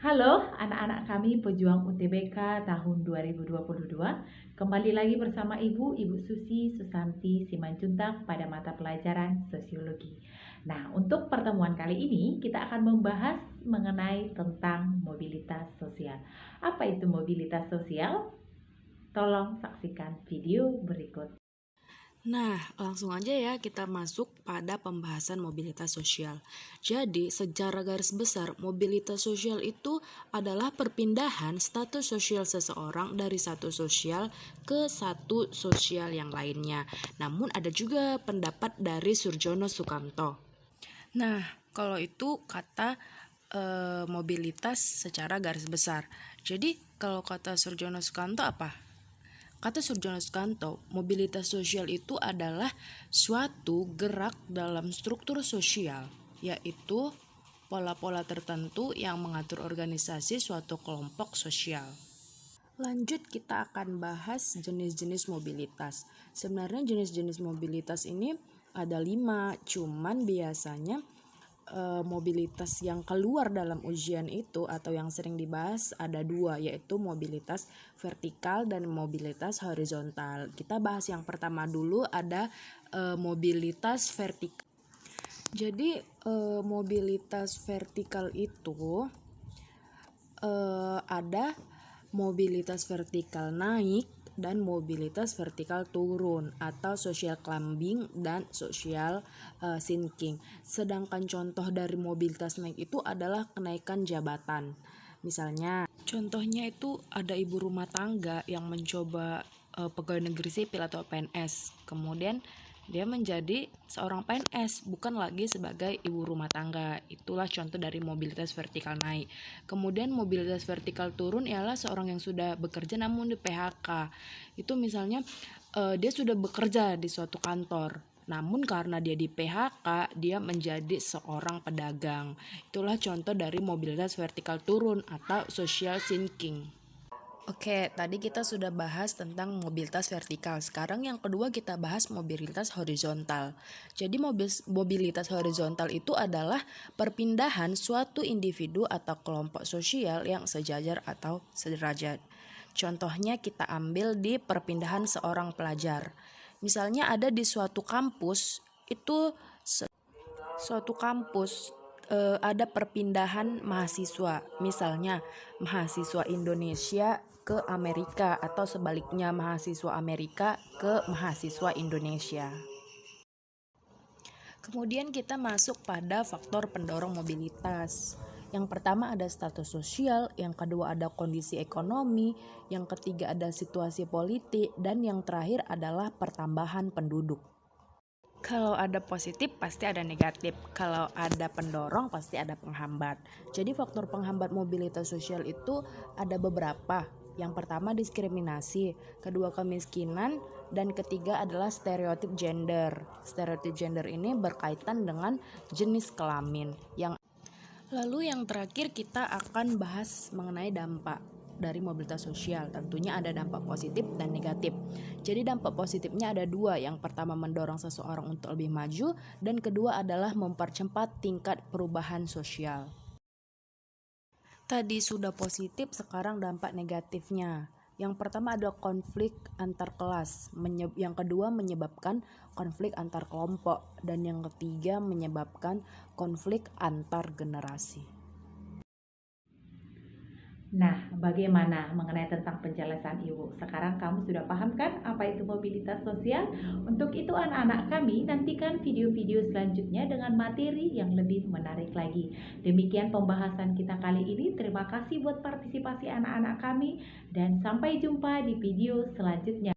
Halo anak-anak kami pejuang UTBK tahun 2022. Kembali lagi bersama Ibu Susi Susanti Simanjuntak pada mata pelajaran Sosiologi. Nah, untuk pertemuan kali ini kita akan membahas mengenai tentang mobilitas sosial. Apa itu mobilitas sosial? Tolong saksikan video berikut. Nah, langsung aja ya kita masuk pada pembahasan mobilitas sosial. Jadi, secara garis besar, mobilitas sosial itu adalah perpindahan status sosial seseorang dari satu sosial ke satu sosial yang lainnya. Namun ada juga pendapat dari Surjono Sukanto. Nah, kalau itu kata mobilitas secara garis besar. Jadi, kalau kata Surjono Sukanto apa? Kata Surjono Sukanto, mobilitas sosial itu adalah suatu gerak dalam struktur sosial, yaitu pola-pola tertentu yang mengatur organisasi suatu kelompok sosial. Lanjut kita akan bahas jenis-jenis mobilitas. Sebenarnya jenis-jenis mobilitas ini ada 5, cuman biasanya mobilitas yang keluar dalam ujian itu atau yang sering dibahas ada 2, yaitu mobilitas vertikal dan mobilitas horizontal. Kita bahas yang pertama dulu, ada mobilitas vertikal. Jadi mobilitas vertikal itu ada mobilitas vertikal naik dan mobilitas vertikal turun atau social climbing dan social sinking. Sedangkan contoh dari mobilitas naik itu adalah kenaikan jabatan. Misalnya, contohnya itu ada ibu rumah tangga yang mencoba pegawai negeri sipil atau PNS. Kemudian dia menjadi seorang PNS, bukan lagi sebagai ibu rumah tangga. Itulah contoh dari mobilitas vertikal naik. Kemudian mobilitas vertikal turun ialah seorang yang sudah bekerja namun di PHK. Itu misalnya dia sudah bekerja di suatu kantor, namun karena dia di PHK, dia menjadi seorang pedagang. Itulah contoh dari mobilitas vertikal turun atau social sinking. Oke, tadi kita sudah bahas tentang mobilitas vertikal. Sekarang yang kedua kita bahas mobilitas horizontal. Jadi mobilitas horizontal itu adalah perpindahan suatu individu atau kelompok sosial yang sejajar atau sederajat. Contohnya kita ambil di perpindahan seorang pelajar. Misalnya ada di suatu kampus, itu suatu kampus ada perpindahan mahasiswa, misalnya mahasiswa Indonesia ke Amerika atau sebaliknya mahasiswa Amerika ke mahasiswa Indonesia. Kemudian kita masuk pada faktor pendorong mobilitas. Yang pertama ada status sosial, yang kedua ada kondisi ekonomi, yang ketiga ada situasi politik, dan yang terakhir adalah pertambahan penduduk. Kalau ada positif pasti ada negatif. Kalau ada pendorong pasti ada penghambat. Jadi faktor penghambat mobilitas sosial itu ada beberapa. Yang pertama diskriminasi, kedua kemiskinan, dan ketiga adalah stereotip gender. Stereotip gender ini berkaitan dengan jenis kelamin. Lalu yang terakhir kita akan bahas mengenai dampak dari mobilitas sosial. Tentunya ada dampak positif dan negatif. Jadi dampak positifnya ada 2. Yang pertama mendorong seseorang untuk lebih maju, dan kedua adalah mempercepat tingkat perubahan sosial. Tadi sudah positif, sekarang dampak negatifnya. Yang pertama ada konflik antar kelas, yang kedua menyebabkan konflik antar kelompok, dan yang ketiga menyebabkan konflik antar generasi. Nah, bagaimana mengenai tentang penjelasan Ibu? Sekarang kamu sudah paham kan apa itu mobilitas sosial? Untuk itu anak-anak kami nantikan video-video selanjutnya dengan materi yang lebih menarik lagi. Demikian pembahasan kita kali ini. Terima kasih buat partisipasi anak-anak kami dan sampai jumpa di video selanjutnya.